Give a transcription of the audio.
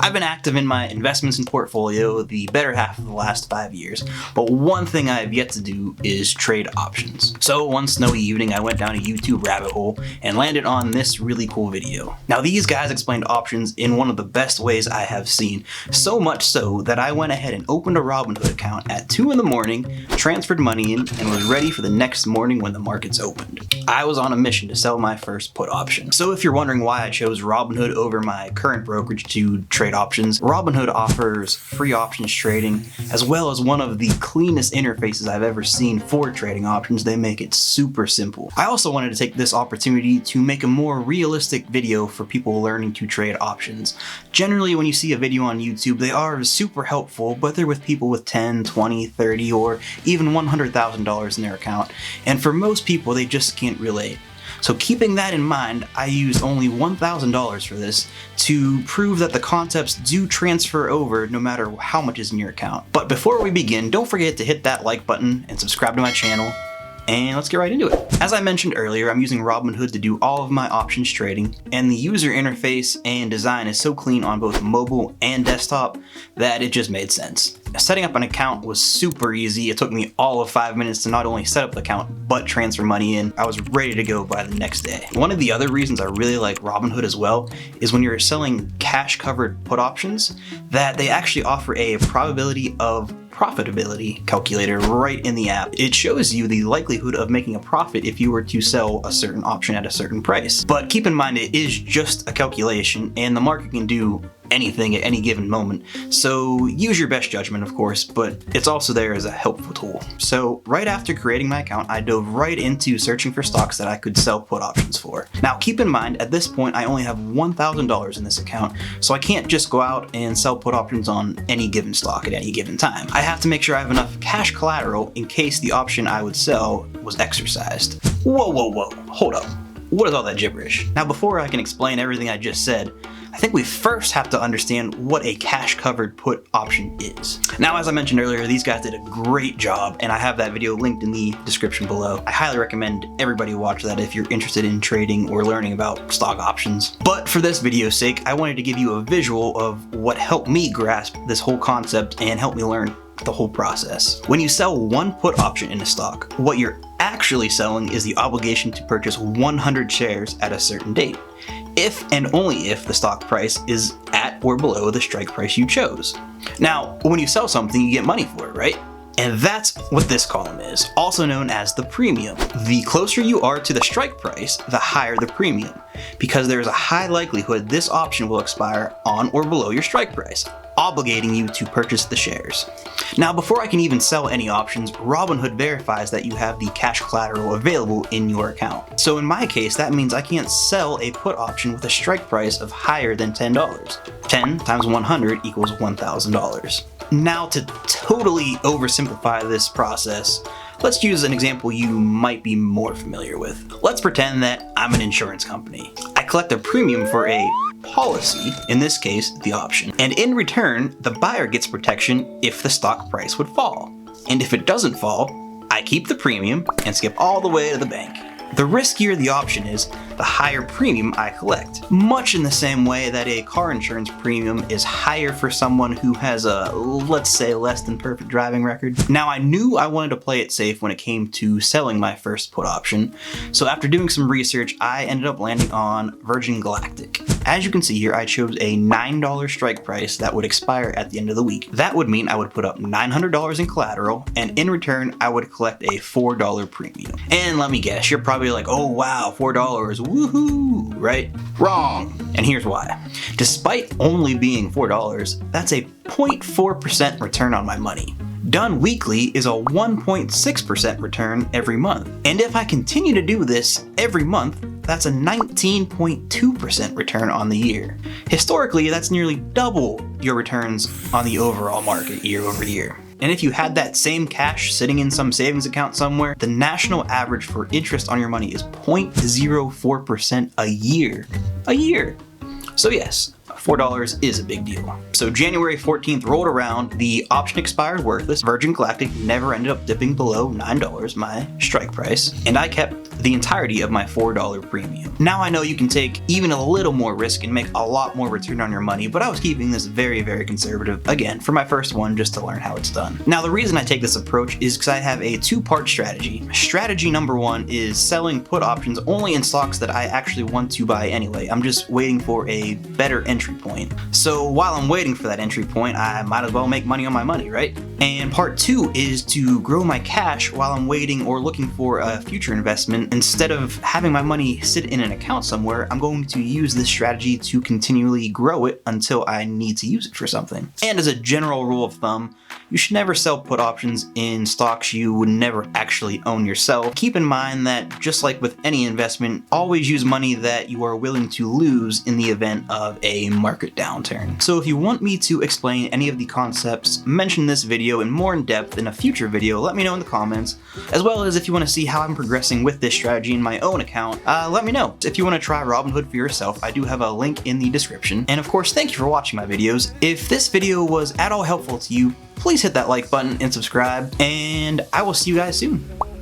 I've been active in my investments and portfolio the better half of the last 5 years, but one thing I have yet to do is trade options. So one snowy evening I went down a YouTube rabbit hole and landed on this really cool video. Now these guys explained options in one of the best ways I have seen, so much so that I went ahead and opened a Robinhood account at 2 in the morning, transferred money in, and was ready for the next morning when the markets opened. I was on a mission to sell my first put option. So if you're wondering why I chose Robinhood over my current brokerage to trade options, Robinhood offers free options trading, as well as one of the cleanest interfaces I've ever seen for trading options. They make it super simple. I also wanted to take this opportunity to make a more realistic video for people learning to trade options. Generally, when you see a video on YouTube, they are super helpful, but they're with people with 10, 20, 30, or even $100,000 in their account, and for most people, they just can't relate. So keeping that in mind, I used only $1,000 for this to prove that the concepts do transfer over no matter how much is in your account. But before we begin, don't forget to hit that like button and subscribe to my channel. And let's get right into it. As I mentioned earlier, I'm using Robinhood to do all of my options trading, and the user interface and design is so clean on both mobile and desktop that it just made sense. Setting up an account was super easy. It took me all of 5 minutes to not only set up the account, but transfer money in. I was ready to go by the next day. One of the other reasons I really like Robinhood as well is when you're selling cash covered put options, that they actually offer a probability of profitability calculator right in the app. It shows you the likelihood of making a profit if you were to sell a certain option at a certain price. But keep in mind, it is just a calculation and the market can do anything at any given moment. So use your best judgment, of course, but it's also there as a helpful tool. So right after creating my account, I dove right into searching for stocks that I could sell put options for. Now keep in mind, at this point, I only have $1,000 in this account, so I can't just go out and sell put options on any given stock at any given time. I have to make sure I have enough cash collateral in case the option I would sell was exercised. Whoa, hold up. What is all that gibberish? Now before I can explain everything I just said, I think we first have to understand what a cash covered put option is. Now, as I mentioned earlier, these guys did a great job, and I have that video linked in the description below. I highly recommend everybody watch that if you're interested in trading or learning about stock options. But for this video's sake, I wanted to give you a visual of what helped me grasp this whole concept and help me learn the whole process. When you sell one put option in a stock, what you're actually selling is the obligation to purchase 100 shares at a certain date, if and only if the stock price is at or below the strike price you chose. Now, when you sell something, you get money for it, right? And that's what this column is, also known as the premium. The closer you are to the strike price, the higher the premium, because there is a high likelihood this option will expire on or below your strike price, obligating you to purchase the shares. Now, before I can even sell any options, Robinhood verifies that you have the cash collateral available in your account. So in my case, that means I can't sell a put option with a strike price of higher than $10. 10 times 100 equals $1,000. Now, to totally oversimplify this process, let's use an example you might be more familiar with. Let's pretend that I'm an insurance company. I collect a premium for a policy, in this case, the option, and in return, the buyer gets protection if the stock price would fall. And if it doesn't fall, I keep the premium and skip all the way to the bank. The riskier the option is, the higher premium I collect. Much in the same way that a car insurance premium is higher for someone who has a, let's say, less than perfect driving record. Now, I knew I wanted to play it safe when it came to selling my first put option, so after doing some research, I ended up landing on Virgin Galactic. As you can see here, I chose a $9 strike price that would expire at the end of the week. That would mean I would put up $900 in collateral, and in return, I would collect a $4 premium. And let me guess, you're probably like, oh wow, $4, woohoo, right? Wrong. And here's why. Despite only being $4, that's a 0.4% return on my money. Done weekly is a 1.6% return every month. And if I continue to do this every month, that's a 19.2% return on the year. Historically, that's nearly double your returns on the overall market year over year. And if you had that same cash sitting in some savings account somewhere, the national average for interest on your money is 0.04% a year. So yes, $4 is a big deal. So January 14th rolled around, the option expired worthless, Virgin Galactic never ended up dipping below $9, my strike price, and I kept the entirety of my $4 premium. Now I know you can take even a little more risk and make a lot more return on your money, but I was keeping this very, very conservative, again, for my first one, just to learn how it's done. Now the reason I take this approach is because I have a two-part strategy. Strategy number one is selling put options only in stocks that I actually want to buy anyway. I'm just waiting for a better entry point. So while I'm waiting for that entry point, I might as well make money on my money, right? And part two is to grow my cash while I'm waiting or looking for a future investment. Instead of having my money sit in an account somewhere, I'm going to use this strategy to continually grow it until I need to use it for something. And as a general rule of thumb, you should never sell put options in stocks you would never actually own yourself. Keep in mind that just like with any investment, always use money that you are willing to lose in the event of a market downturn. So if you want me to explain any of the concepts mentioned in this video in more in depth in a future video, let me know in the comments, as well as if you want to see how I'm progressing with this strategy in my own account, let me know. If you want to try Robinhood for yourself, I do have a link in the description. And of course, thank you for watching my videos. If this video was at all helpful to you, please hit that like button and subscribe, and I will see you guys soon.